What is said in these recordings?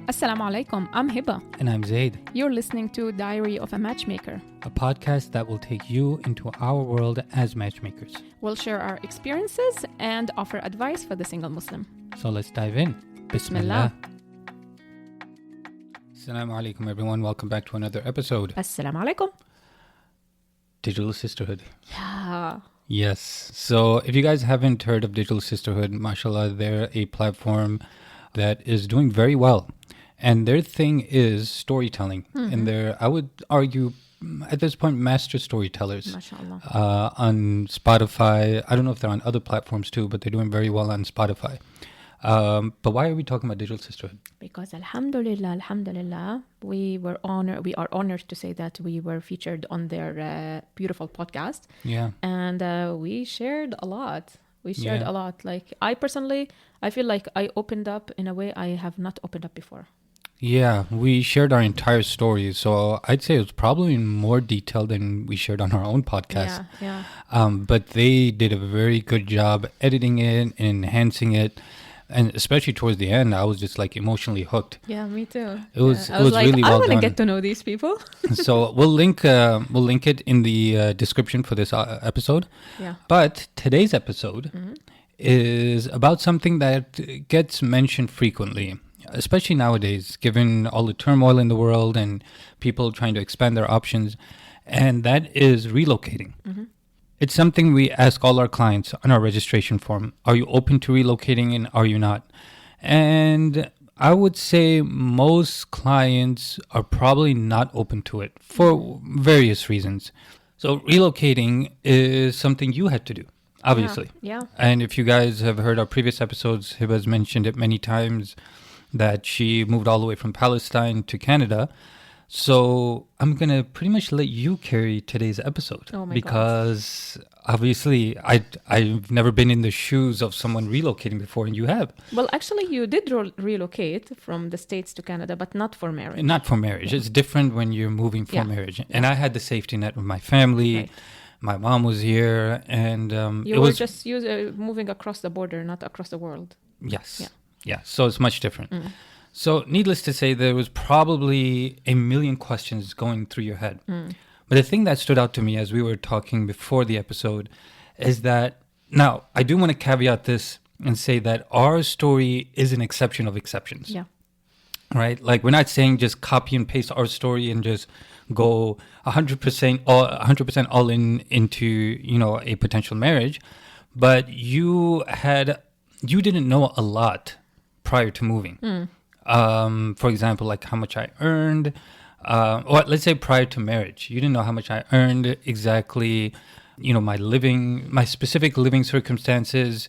Assalamu alaikum, I'm Hiba. And I'm Zaid, You're listening to Diary of a Matchmaker. a podcast that will take you into our world as matchmakers. We'll share our experiences and offer advice for the single Muslim. So let's dive in. Bismillah. Assalamu alaikum everyone, welcome back to another episode. Assalamu alaikum. Digital Sisterhood. Yeah. Yes, so if you guys haven't heard of Digital Sisterhood, mashallah, they're a platform that is doing very well. And their thing is storytelling. And they're, I would argue, at this point, master storytellers. MashaAllah. On Spotify. I don't know if they're on other platforms too, but they're doing very well on Spotify. But why are we talking about Digital Sisterhood? Because alhamdulillah, we are honored to say that we were featured on their beautiful podcast. Yeah. And we shared a lot. A lot. Like, I feel like I opened up in a way I have not opened up before. Yeah, we shared our entire story. So I'd say it was probably more detailed than we shared on our own podcast. Yeah. But they did a very good job editing it and enhancing it. And especially towards the end, I was just like emotionally hooked. Yeah, me too. It was like, really well I want to done. get to know these people. So we'll link it in the description for this episode. Yeah. But today's episode is about something that gets mentioned frequently, especially nowadays, given all the turmoil in the world and people trying to expand their options, and that is relocating. It's something we ask all our clients on our registration form. Are you open to relocating and are you not? And I would say most clients are probably not open to it for various reasons. So relocating is something you had to do, obviously. Yeah. And if you guys have heard our previous episodes, Hiba's mentioned it many times that she moved all the way from Palestine to Canada. So I'm going to pretty much let you carry today's episode. Oh my because obviously I've never been in the shoes of someone relocating before, and you have. Well, actually, you did relocate from the States to Canada, but not for marriage. Not for marriage. It's different when you're moving for marriage. And I had the safety net of my family. Right. My mom was here, and You were just moving across the border, not across the world. Yes. Yeah. So it's much different. So needless to say, there was probably a million questions going through your head. But the thing that stood out to me as we were talking before the episode is that, now, I do want to caveat this and say that our story is an exception of exceptions. Yeah. Right? Like, we're not saying just copy and paste our story and just go 100% all in into, a potential marriage. But you didn't know a lot prior to moving. For example, like how much I earned, or let's say prior to marriage, you didn't know how much I earned exactly, my specific living circumstances.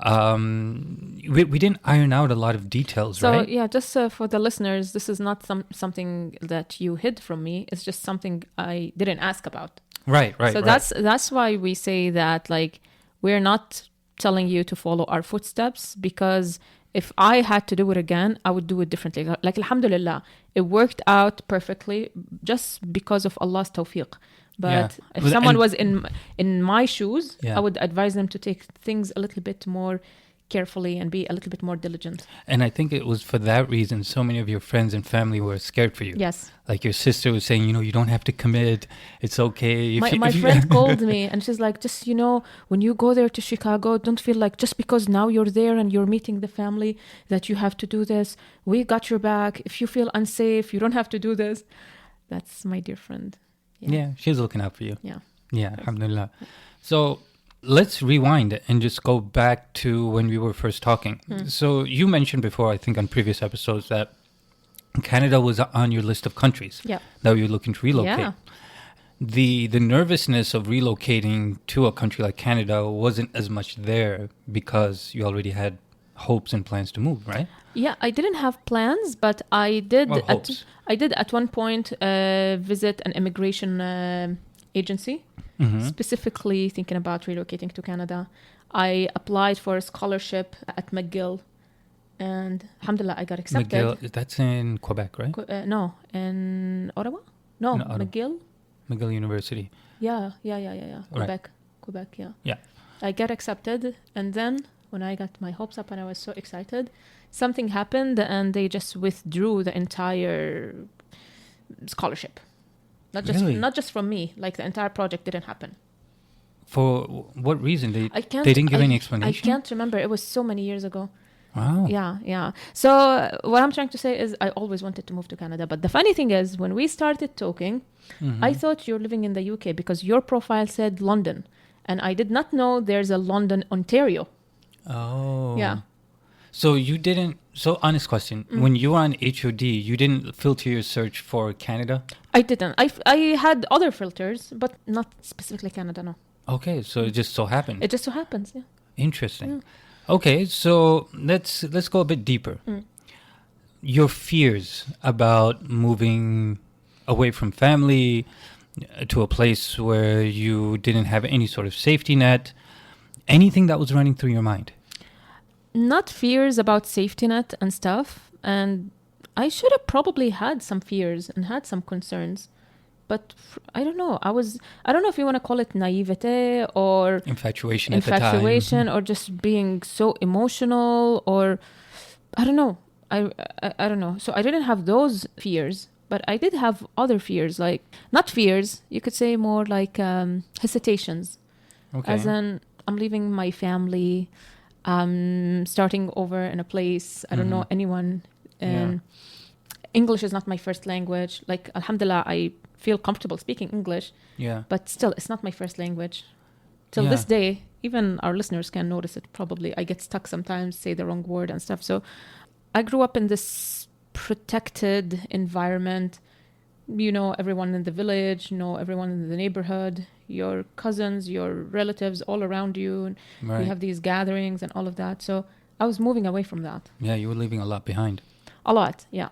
We didn't iron out a lot of details, right? So, yeah, just for the listeners, this is not something that you hid from me. It's just something I didn't ask about. Right. So that's why we say that, like, we're not telling you to follow our footsteps, because if I had to do it again, I would do it differently. Like, alhamdulillah, it worked out perfectly just because of Allah's tawfiq. But if someone was in my shoes, I would advise them to take things a little bit more carefully and be a little bit more diligent. And I think it was for that reason so many of your friends and family were scared for you. Yes. Like your sister was saying, you don't have to commit. It's okay. My friend called me and she's like, just, when you go there to Chicago, don't feel like just because now you're there and you're meeting the family that you have to do this. We got your back. If you feel unsafe, you don't have to do this. That's my dear friend. Yeah, she's looking out for you. Yeah. Yeah, alhamdulillah. So let's rewind and just go back to when we were first talking. So you mentioned before, I think on previous episodes, that Canada was on your list of countries that you're looking to relocate. Yeah. The nervousness of relocating to a country like Canada wasn't as much there because you already had hopes and plans to move, right? Yeah, I didn't have plans, but I did. I did at one point visit an immigration agency, specifically thinking about relocating to Canada. I applied for a scholarship at McGill, and alhamdulillah, I got accepted. McGill, that's in Quebec, right? No, in Ottawa. No, In Ottawa. McGill University. Yeah. Right. Quebec, yeah. Yeah. I got accepted, and then when I got my hopes up and I was so excited, something happened and they just withdrew the entire scholarship. Really? Not just from me, like the entire project didn't happen. For what reason? They They didn't give any explanation? I can't remember. It was so many years ago. Wow. Yeah. So what I'm trying to say is I always wanted to move to Canada. But the funny thing is, when we started talking, I thought you're living in the UK because your profile said London. And I did not know there's a London, Ontario. Oh. Yeah. So you didn't... So honest question. When you were on HOD, you didn't filter your search for Canada? I didn't. I had other filters, but not specifically Canada, no. Okay, so it just so happened. It just so happens, yeah. Interesting. Yeah. Okay, so let's go a bit deeper. Your fears about moving away from family to a place where you didn't have any sort of safety net, anything that was running through your mind? Not fears about safety net and stuff, and I should have probably had some fears and had some concerns, but I don't know. I don't know if you want to call it naivete or Infatuation at the time. or just being so emotional, or I don't know. I don't know. So I didn't have those fears, but I did have other fears, like not fears. You could say more like hesitations, Okay. as in I'm leaving my family, starting over in a place I don't know anyone, and English is not my first language. Like alhamdulillah, I feel comfortable speaking English, but still it's not my first language. Till this day, even our listeners can notice it probably. I get stuck sometimes, say the wrong word and stuff. So I grew up in this protected environment. You know everyone in the village, you know everyone in the neighborhood, your cousins, your relatives all around you, and we have these gatherings and all of that. So I was moving away from that. Yeah, you were leaving a lot behind. A lot, yeah.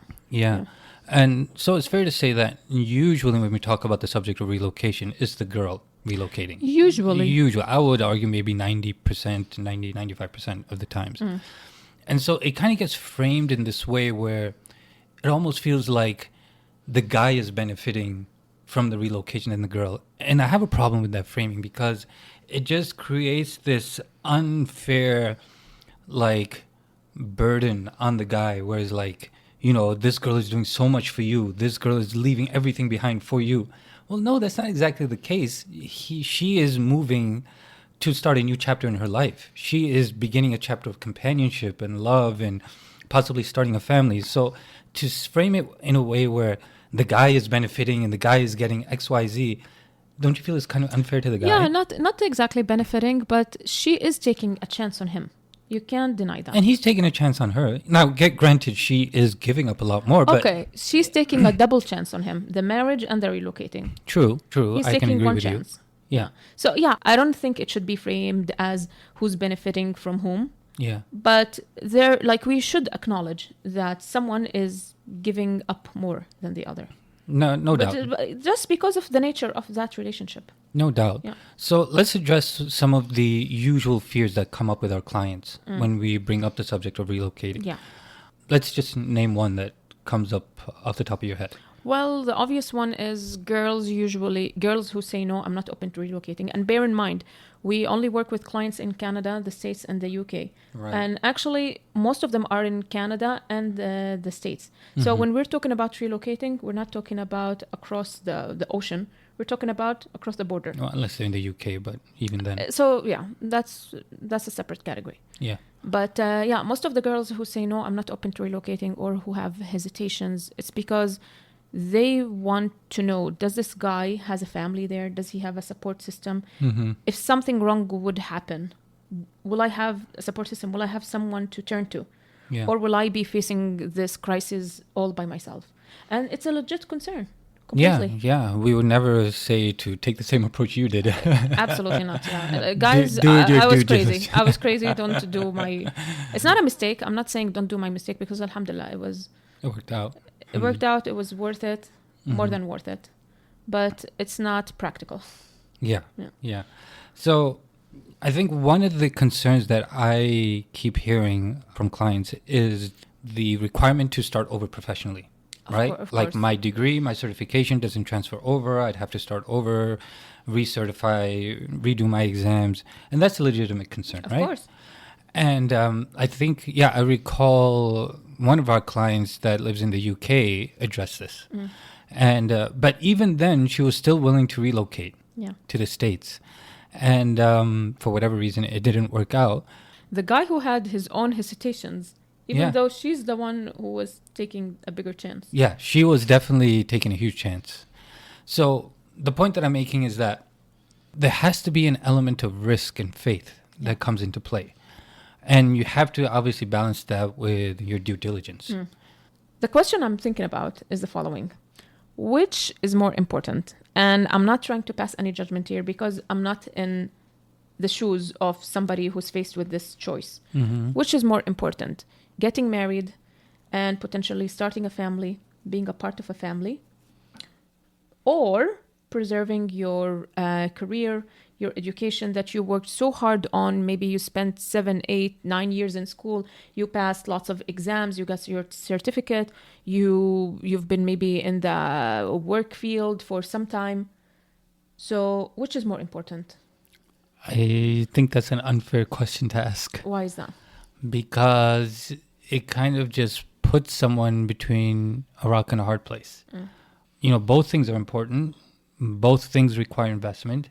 And so it's fair to say that usually when we talk about the subject of relocation, it's the girl relocating. Usually. I would argue maybe 90%, 95% of the times. And so it kind of gets framed in this way where it almost feels like the guy is benefiting from the relocation than the girl. And I have a problem with that framing because it just creates this unfair, like, burden on the guy, whereas like, you know, this girl is doing so much for you, this girl is leaving everything behind for you. Well, no, that's not exactly the case. She is moving to start a new chapter in her life. She is beginning a chapter of companionship and love and possibly starting a family. So to frame it in a way where the guy is benefiting and the guy is getting XYZ, don't you feel it's kind of unfair to the guy? Yeah, not exactly benefiting, but she is taking a chance on him. You can't deny that. And he's taking a chance on her. Now, granted, she is giving up a lot more. But okay, she's taking a double chance on him, the marriage and the relocating. True. He's I can taking agree one with chance. You. Yeah. So, yeah, I don't think it should be framed as who's benefiting from whom. Yeah. But we should acknowledge that someone is giving up more than the other. No doubt. Just because of the nature of that relationship. No doubt. Yeah. So let's address some of the usual fears that come up with our clients when we bring up the subject of relocating. Yeah. Let's just name one that comes up off the top of your head. Well, the obvious one is girls who say, no, I'm not open to relocating. And bear in mind, we only work with clients in Canada, the States, and the UK. Right. And actually, most of them are in Canada and the States. So when we're talking about relocating, we're not talking about across the ocean. We're talking about across the border. Well, unless they're in the UK, but even then. So, yeah, that's a separate category. Yeah. But, most of the girls who say, no, I'm not open to relocating, or who have hesitations, it's because they want to know, does this guy has a family there? Does he have a support system? If something wrong would happen, will I have a support system? Will I have someone to turn to? Yeah. Or will I be facing this crisis all by myself? And it's a legit concern. Completely. Yeah. We would never say to take the same approach you did. Absolutely not. Yeah. Guys, I was crazy. I was crazy. Don't do my... It's not a mistake. I'm not saying don't do my mistake, because alhamdulillah, it worked out. It worked out. It was worth it, more than worth it. But it's not practical. Yeah. So I think one of the concerns that I keep hearing from clients is the requirement to start over professionally, right? Of like course. my degree, my certification doesn't transfer over. I'd have to start over, recertify, redo my exams. And that's a legitimate concern, right? Of course. And I think, I recall one of our clients that lives in the UK addressed this. And but even then, she was still willing to relocate to the States. And for whatever reason, it didn't work out. The guy who had his own hesitations, even though she's the one who was taking a bigger chance. Yeah, she was definitely taking a huge chance. So the point that I'm making is that there has to be an element of risk and faith that comes into play. And you have to obviously balance that with your due diligence. The question I'm thinking about is the following. Which is more important? And I'm not trying to pass any judgment here because I'm not in the shoes of somebody who's faced with this choice. Which is more important? Getting married and potentially starting a family, being a part of a family, or preserving your career, your education that you worked so hard on. Maybe you spent 7, 8, 9 years in school. You passed lots of exams. You got your certificate. You've been maybe in the work field for some time. So which is more important? I think that's an unfair question to ask. Why is that? Because it kind of just puts someone between a rock and a hard place. You know, both things are important. Both things require investment.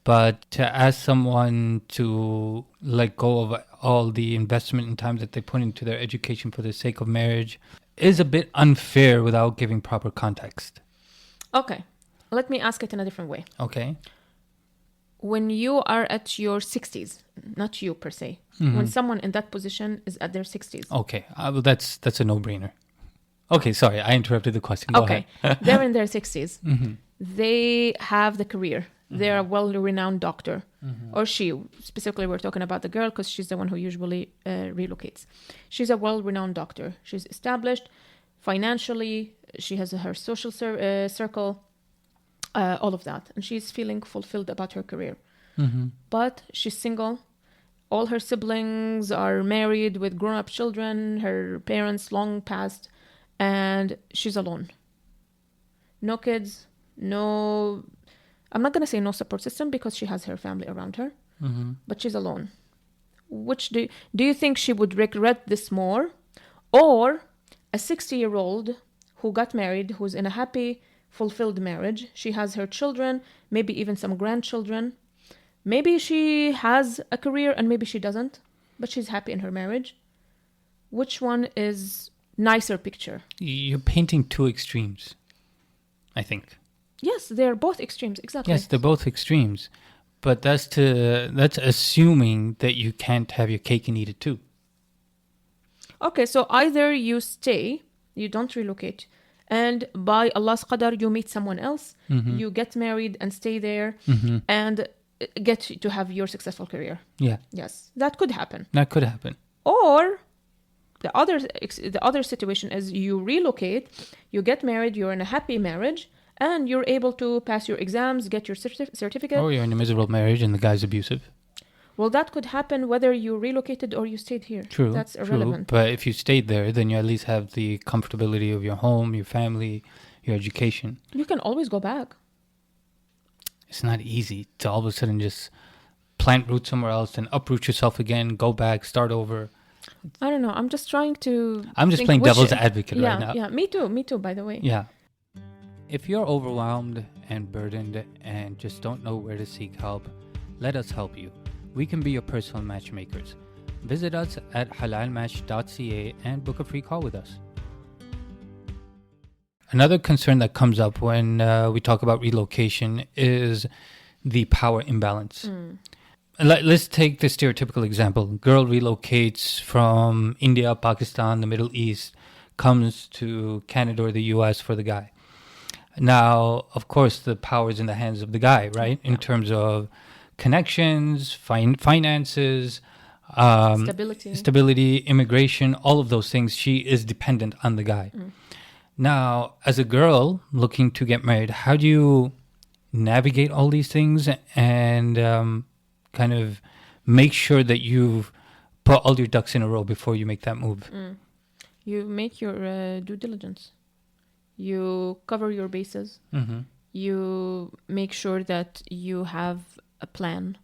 But to ask someone to let go of all the investment and time that they put into their education for the sake of marriage is a bit unfair without giving proper context. Okay. Let me ask it in a different way. Okay. When you are at your 60s, not you per se, when someone in that position is at their 60s. Okay. Well, that's a no-brainer. Okay, sorry. I interrupted the question. Go ahead. They're in their 60s. They have the career. They're a well-renowned doctor. Or she, specifically we're talking about the girl because she's the one who usually relocates. She's a well-renowned doctor. She's established financially. She has her social circle, all of that. And she's feeling fulfilled about her career. But she's single. All her siblings are married with grown-up children. Her parents long passed. And she's alone. No kids, no... I'm not going to say no support system because she has her family around her, but she's alone. Which do you think she would regret this more? Or a 60-year-old who got married, who's in a happy, fulfilled marriage. She has her children, maybe even some grandchildren. Maybe she has a career and maybe she doesn't, but she's happy in her marriage. Which one is nicer picture? You're painting two extremes, I think. Yes, they're both extremes, exactly. Yes, they're both extremes. But that's assuming that you can't have your cake and eat it too. Okay, so either you stay, you don't relocate, and by Allah's qadar, you meet someone else, you get married and stay there, and get to have your successful career. Yeah. Yes, that could happen. That could happen. Or the other situation is you relocate, you get married, you're in a happy marriage, and you're able to pass your exams, get your certificate. Or you're in a miserable marriage and the guy's abusive. Well, that could happen whether you relocated or you stayed here. True. That's irrelevant. True. But if you stayed there, then you at least have the comfortability of your home, your family, your education. You can always go back. It's not easy to all of a sudden just plant roots somewhere else and uproot yourself again, go back, start over. I don't know. I'm just trying to... I'm just playing devil's advocate right now. Yeah, me too, by the way. Yeah. If you're overwhelmed and burdened and just don't know where to seek help, let us help you. We can be your personal matchmakers. Visit us at halalmatch.ca and book a free call with us. Another concern that comes up when we talk about relocation is the power imbalance. Let's take the stereotypical example. Girl relocates from India, Pakistan, the Middle East, comes to Canada or the US for the guy. Now, of course, the power is in the hands of the guy, right? In terms of connections, finances, stability, immigration, all of those things. She is dependent on the guy. Now, as a girl looking to get married, how do you navigate all these things and kind of make sure that you've put all your ducks in a row before you make that move? You make your due diligence. You cover your bases. You make sure that you have a plan.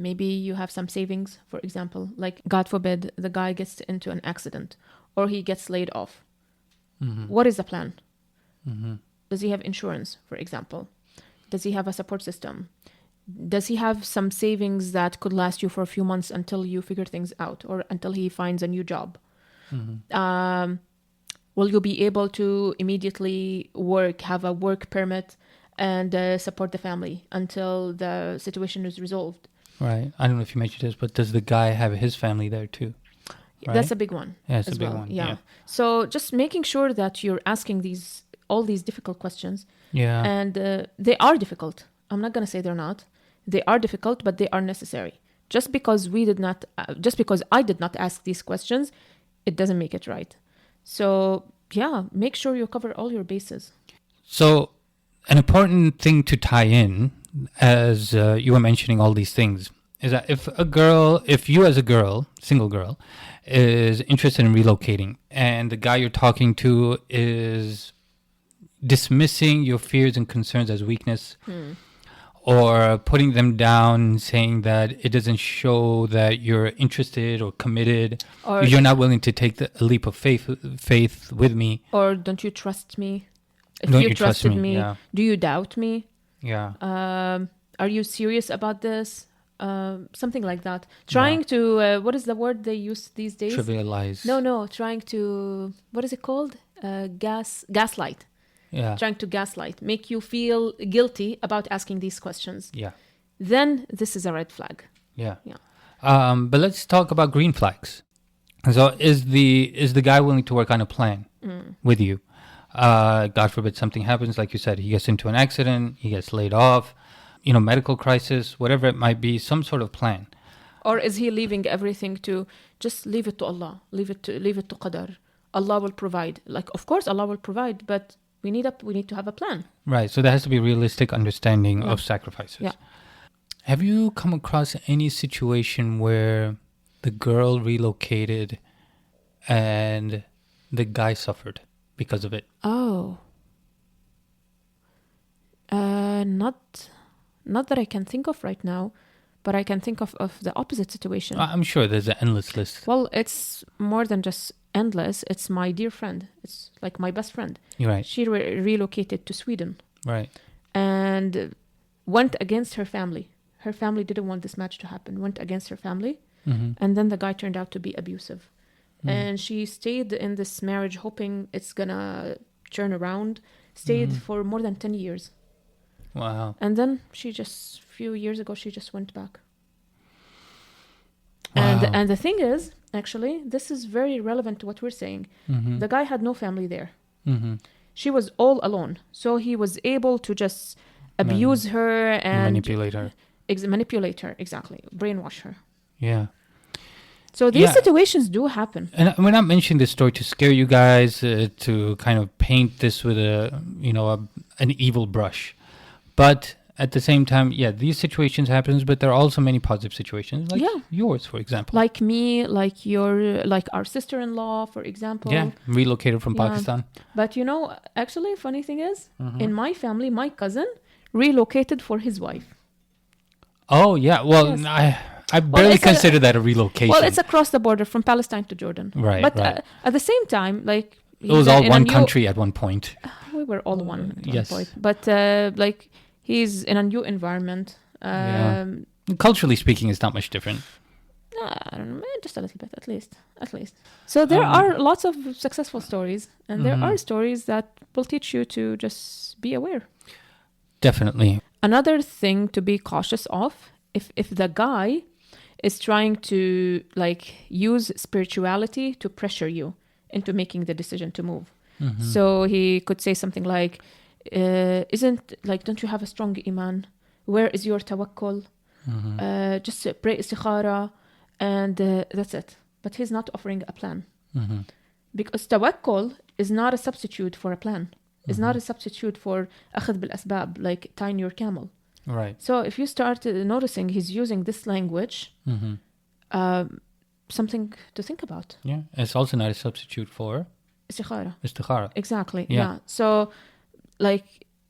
maybe you have some savings, for example, like God forbid the guy gets into an accident or he gets laid off. What is the plan? Does he have insurance, for example? Does he have a support system? Does he have some savings that could last you for a few months until you figure things out or until he finds a new job? Will you be able to immediately have a work permit and support the family until the situation is resolved? Right. I don't know if you mentioned this, but does the guy have his family there too? Right? That's a big one. Yeah, it's a as big well. one. Yeah. So just making sure that you're asking all these difficult questions. Yeah. And they are difficult. I'm not going to say they're not. They are difficult, but they are necessary. Just because I did not ask these questions, it doesn't make it right. So yeah, make sure you cover all your bases. So an important thing to tie in, as you were mentioning all these things, is that if you as a girl, single girl, is interested in relocating and the guy you're talking to is dismissing your fears and concerns as weakness or putting them down, saying that it doesn't show that you're interested or committed, or you're not willing to take a leap of faith with me. Or don't you trust me? If don't you trust trusted me? Yeah. Do you doubt me? Yeah. Are you serious about this? Something like that. Trying to, what is the word they use these days? Trivialize. No. Trying to, what is it called? Gaslight. Yeah. Trying to gaslight, make you feel guilty about asking these questions. Yeah. Then this is a red flag. Yeah. But let's talk about green flags. So is the guy willing to work on a plan with you? God forbid something happens, like you said, he gets into an accident, he gets laid off, medical crisis, whatever it might be, some sort of plan. Or is he leaving everything to just leave it to Allah, leave it to qadar? Allah will provide. Like, of course Allah will provide, but we need to have a plan. Right. So there has to be realistic understanding of sacrifices. Yeah. Have you come across any situation where the girl relocated and the guy suffered because of it? Oh. Not that I can think of right now, but I can think of the opposite situation. I'm sure there's an endless list. Well, it's more than just endless. It's my dear friend. It's like my best friend. You're right. She relocated to Sweden. Right. And went against her family. Her family didn't want this match to happen. Went against her family. And then the guy turned out to be abusive. And she stayed in this marriage hoping it's gonna turn around. Stayed for more than 10 years. Wow. And then few years ago, she just went back. Wow. And the thing is, actually, this is very relevant to what we're saying. The guy had no family there. She was all alone. So he was able to just abuse her and manipulate her. Manipulate her, exactly. Brainwash her. Yeah. So these situations do happen. And we're not mentioning this story to scare you guys, to kind of paint this with an evil brush. But at the same time, these situations happen, but there are also many positive situations, like yours, for example. Like me, like our sister-in-law, for example. Yeah, relocated from Pakistan. But actually, funny thing is, in my family, my cousin relocated for his wife. Oh, yeah. Well, yes. I barely consider that a relocation. Well, it's across the border from Palestine to Jordan. Right, but right. At the same time, like... It was all one country at one point. We were all one at yes. one point. But, he's in a new environment. Culturally speaking, it's not much different. I don't know, just a little bit, at least. So there are lots of successful stories, and there are stories that will teach you to just be aware. Definitely. Another thing to be cautious of, if the guy is trying to use spirituality to pressure you into making the decision to move. So he could say something like, don't you have a strong iman? Where is your tawakkul? Just pray istikhara, and that's it. But he's not offering a plan. Because tawakkul is not a substitute for a plan. It's not a substitute for akhd bil asbab, like tying your camel. Right. So if you start noticing he's using this language, something to think about. Yeah, it's also not a substitute for istikhara. Exactly. Yeah. So,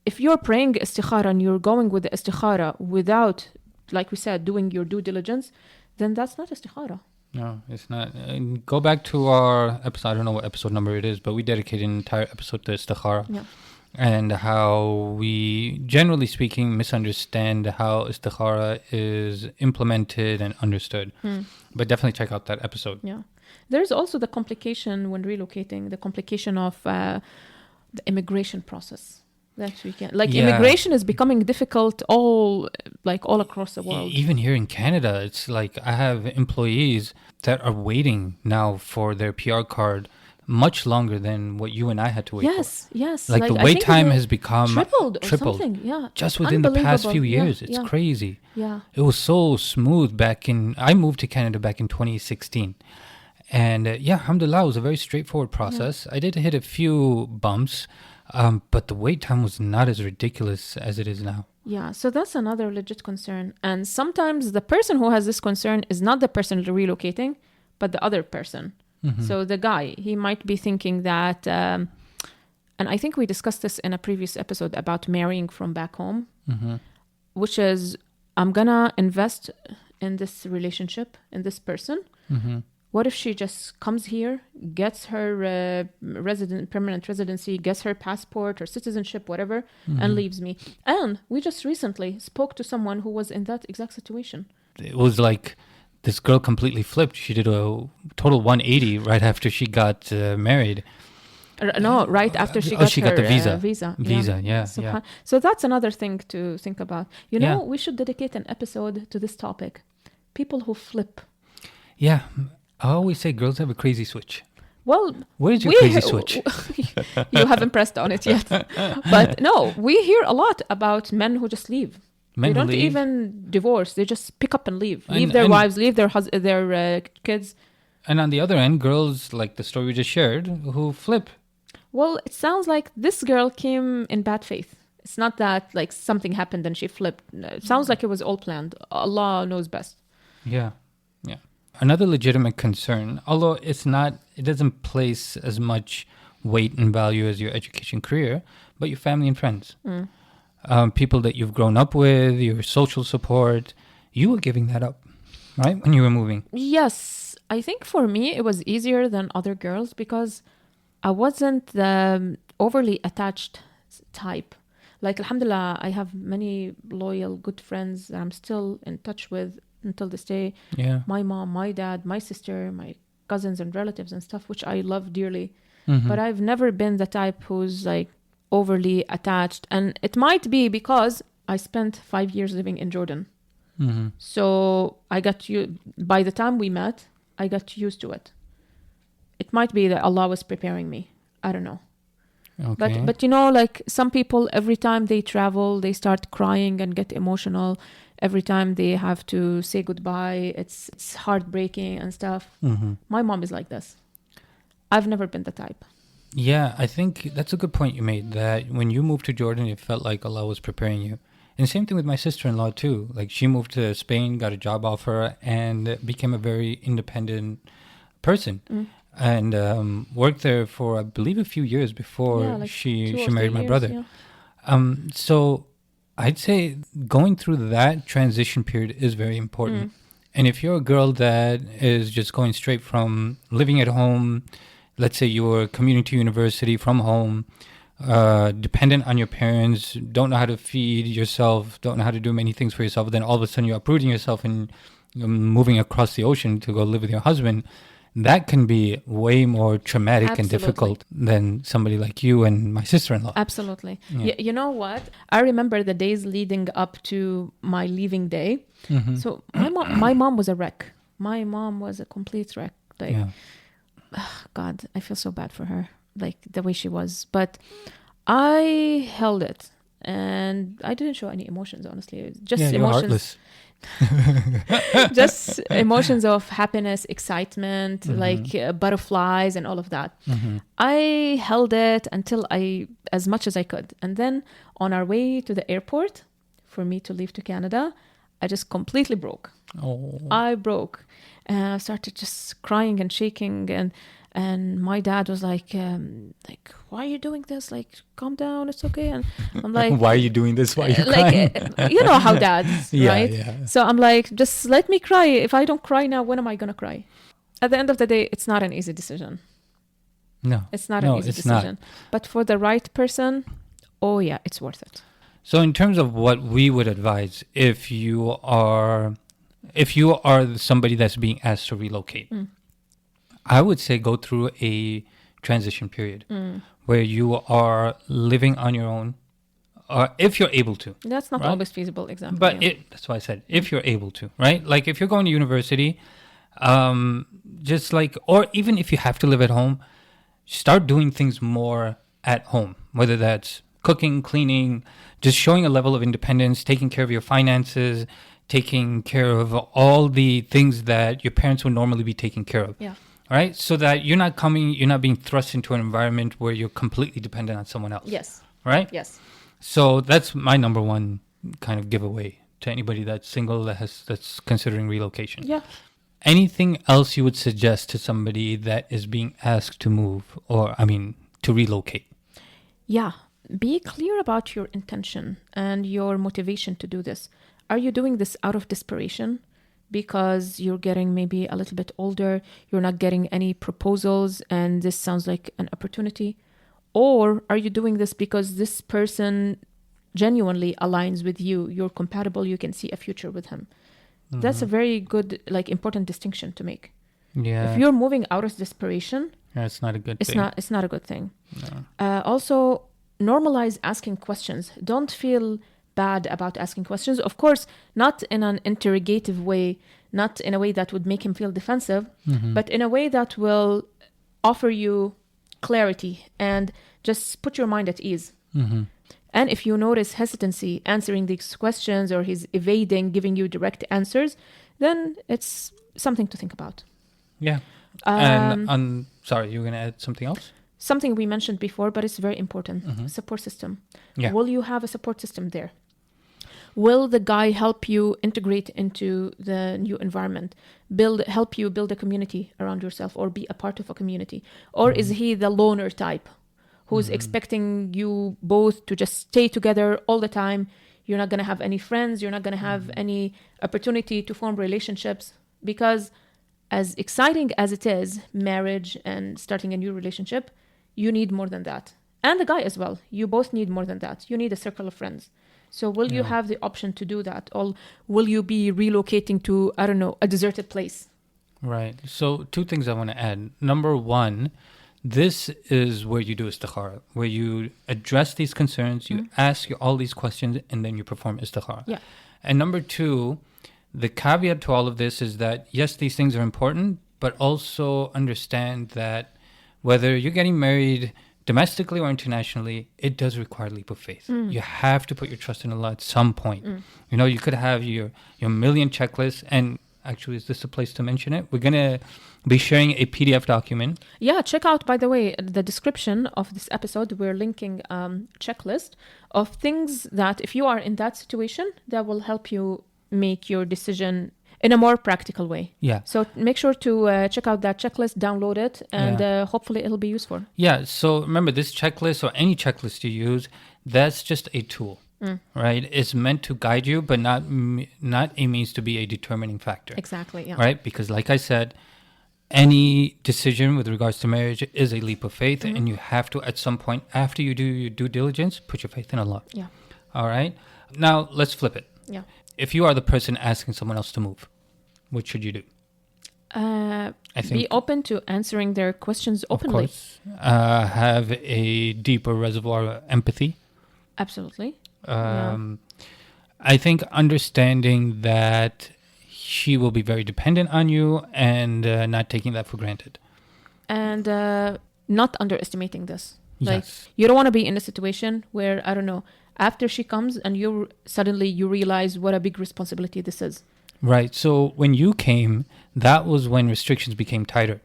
if you're praying istikhara and you're going with the istikhara without like we said, doing your due diligence, then that's not istikhara. No, it's not. And go back to our episode. I don't know what episode number it is, but we dedicated an entire episode to istikhara. Yeah. And how we, generally speaking, misunderstand how istikhara is implemented and understood. But definitely check out that episode. Yeah. There's also the complication when relocating, the complication of the immigration process. That we can, like, immigration is becoming difficult all across the world. Even here in Canada, it's like I have employees that are waiting now for their PR card much longer than what you and I had to wait for. Yes. Like the wait time has become tripled. Something. Yeah. Just within the past few years. It's crazy. Yeah. It was so smooth I moved to Canada back in 2016. And alhamdulillah, it was a very straightforward process. I did hit a few bumps, but the wait time was not as ridiculous as it is now. Yeah, so that's another legit concern. And sometimes the person who has this concern is not the person relocating, but the other person. So the guy, he might be thinking that, and I think we discussed this in a previous episode about marrying from back home, which is, I'm going to invest in this relationship, in this person. What if she just comes here, gets her permanent residency, gets her passport or citizenship, whatever, and leaves me? And we just recently spoke to someone who was in that exact situation. It was like this girl completely flipped. She did a total 180 right after she got married. No, right after she got the visa. Visa, yeah. So that's another thing to think about. We should dedicate an episode to this topic. People who flip. Yeah. I always say girls have a crazy switch. Well, where's your crazy switch? You haven't pressed on it yet. But no, we hear a lot about men who just leave. They don't even divorce. They just pick up and leave. Leave their wives, leave their kids. And on the other end, girls like the story we just shared who flip. Well, it sounds like this girl came in bad faith. It's not that like something happened and she flipped. It sounds like it was all planned. Allah knows best. Yeah. Another legitimate concern, although it doesn't place as much weight and value as your education career, but your family and friends. People that you've grown up with, your social support, you were giving that up, right? When you were moving. Yes. I think for me, it was easier than other girls because I wasn't the overly attached type. Like, alhamdulillah, I have many loyal, good friends that I'm still in touch with until this day. Yeah. My mom, my dad, my sister, my cousins and relatives and stuff, which I love dearly. But I've never been the type who's like overly attached. And it might be because I spent 5 years living in Jordan. So by the time we met, I got used to it. It might be that Allah was preparing me. I don't know. Okay. But like some people, every time they travel, they start crying and get emotional. Every time they have to say goodbye, it's heartbreaking and stuff. My mom is like this. I've never been the type. Yeah, I think that's a good point you made, that when you moved to Jordan, it felt like Allah was preparing you. And same thing with my sister-in-law too. Like she moved to Spain, got a job offer, and became a very independent person. And worked there for, I believe, a few years before she married my brother. Yeah. So I'd say going through that transition period is very important. And if you're a girl that is just going straight from living at home, let's say you were commuting to university from home, dependent on your parents, don't know how to feed yourself, don't know how to do many things for yourself, then all of a sudden you're uprooting yourself and moving across the ocean to go live with your husband, that can be way more traumatic and difficult than somebody like you and my sister-in-law. Absolutely. Yeah. You know what? I remember the days leading up to my leaving day. So my mom was a wreck. My mom was a complete wreck. Like, God, I feel so bad for her, like the way she was. But I held it and I didn't show any emotions, honestly. Just emotions. Just emotions of happiness, excitement, like butterflies and all of that. I held it until as much as I could. And then on our way to the airport for me to leave to Canada, I just completely broke. I broke. I started just crying and shaking. And And my dad was like, why are you doing this? Like, calm down, it's okay. And I'm like, why are you doing this? Why are you like, crying? you know how dads, Yeah, right? yeah. So I'm like, just let me cry. If I don't cry now, when am I gonna cry? At the end of the day, it's not an easy decision. No, It's not an easy decision. But for the right person, oh yeah, it's worth it. So in terms of what we would advise, if you are somebody that's being asked to relocate, I would say go through a transition period where you are living on your own, or if you're able to. That's not right? always feasible, exactly. But that's why I said if you're able to, right? Like if you're going to university, just like, or even if you have to live at home, start doing things more at home, whether that's cooking, cleaning, just showing a level of independence, taking care of your finances, taking care of all the things that your parents would normally be taking care of. Yeah. Right? So that you're not being thrust into an environment where you're completely dependent on someone else. Yes. Right? Yes. So that's my number one kind of giveaway to anybody that's single that's considering relocation. Yeah. Anything else you would suggest to somebody that is being asked to move to relocate? Yeah. Be clear about your intention and your motivation to do this. Are you doing this out of desperation because you're getting maybe a little bit older, you're not getting any proposals, and this sounds like an opportunity? Or are you doing this because this person genuinely aligns with you, you're compatible, you can see a future with him? That's a very good, important distinction to make. Yeah. If you're moving out of desperation, it's not a good thing. It's not a good thing. No. Also, normalize asking questions. Don't feel bad about asking questions. Of course, not in an interrogative way, not in a way that would make him feel defensive, but in a way that will offer you clarity and just put your mind at ease. And if you notice hesitancy answering these questions, or he's evading giving you direct answers, then it's something to think about. Yeah. And sorry, you were going to add something else? Something we mentioned before, but it's very important. Support system. Yeah. Will you have a support system there? Will the guy help you integrate into the new environment? Help you build a community around yourself, or be a part of a community? Or is he the loner type who's expecting you both to just stay together all the time? You're not going to have any friends. You're not going to have any opportunity to form relationships, because as exciting as it is, marriage and starting a new relationship, you need more than that. And the guy as well. You both need more than that. You need a circle of friends. So will you have the option to do that? Or will you be relocating to, I don't know, a deserted place? Right. So 2 things I want to add. Number 1, this is where you do istikhara, where you address these concerns, you ask all these questions, and then you perform istikhara. Yeah. And number 2, the caveat to all of this is that, yes, these things are important, but also understand that whether you're getting married domestically or internationally, it does require a leap of faith. You have to put your trust in Allah at some point. You know, you could have your million checklists, and actually, is this the place to mention it? We're going to be sharing a PDF document. Yeah, check out, by the way, the description of this episode. We're linking checklist of things that, if you are in that situation, that will help you make your decision in a more practical way. Yeah. So make sure to check out that checklist, download it, and hopefully it'll be useful. Yeah. So remember, this checklist, or any checklist you use, that's just a tool, right? It's meant to guide you, but not a means to be a determining factor. Exactly, yeah. Right? Because like I said, any decision with regards to marriage is a leap of faith, and you have to, at some point, after you do your due diligence, put your faith in Allah. Yeah. All right? Now, let's flip it. Yeah. If you are the person asking someone else to move, what should you do? I think, be open to answering their questions openly. Of course. Have a deeper reservoir of empathy. Absolutely. I think understanding that she will be very dependent on you, and not taking that for granted. And not underestimating this. Like, Yes. you don't want to be in a situation where, I don't know, after she comes and you realize what a big responsibility this is. Right. So when you came, that was when restrictions became tighter.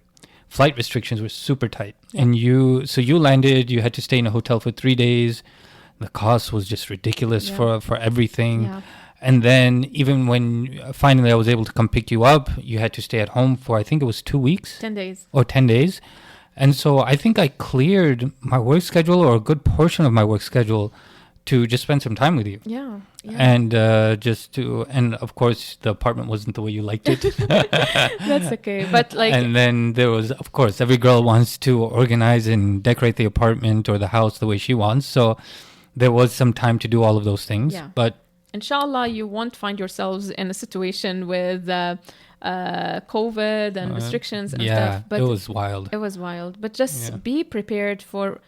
Flight restrictions were super tight. Yeah. And you landed, you had to stay in a hotel for 3 days. The cost was just ridiculous for everything. Yeah. And then even when finally I was able to come pick you up, you had to stay at home for, I think it was 2 weeks. 10 days. Or 10 days. And so I think I cleared my work schedule, or a good portion of my work schedule, to just spend some time with you. Yeah. And and of course the apartment wasn't the way you liked it. That's okay. But like, and then there was, of course, every girl wants to organize and decorate the apartment or the house the way she wants. So there was some time to do all of those things. Yeah. But inshallah, you won't find yourselves in a situation with COVID and restrictions and stuff. But it was wild. It was wild. But just be prepared for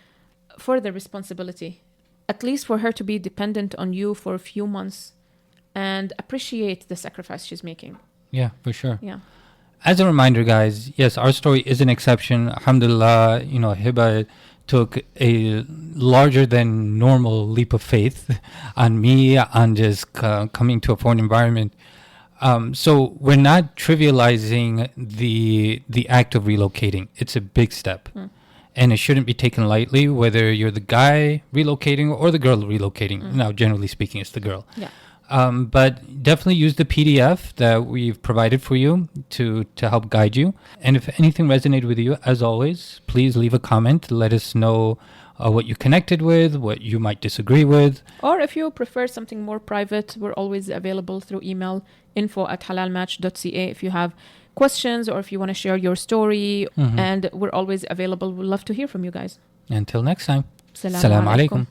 the responsibility. At least for her to be dependent on you for a few months, and appreciate the sacrifice she's making. Yeah, for sure. Yeah. As a reminder, guys, yes, our story is an exception. Alhamdulillah, Hiba took a larger than normal leap of faith on me, on just coming to a foreign environment. So we're not trivializing the act of relocating. It's a big step. And it shouldn't be taken lightly, whether you're the guy relocating or the girl relocating. Now, generally speaking, it's the girl. Yeah. But definitely use the PDF that we've provided for you to help guide you. And if anything resonated with you, as always, please leave a comment. Let us know what you connected with, what you might disagree with. Or if you prefer something more private, we're always available through email, info@halalmatch.ca, if you have questions or if you want to share your story. And we're always available. We'd love to hear from you guys. Until next time. Salam alaikum.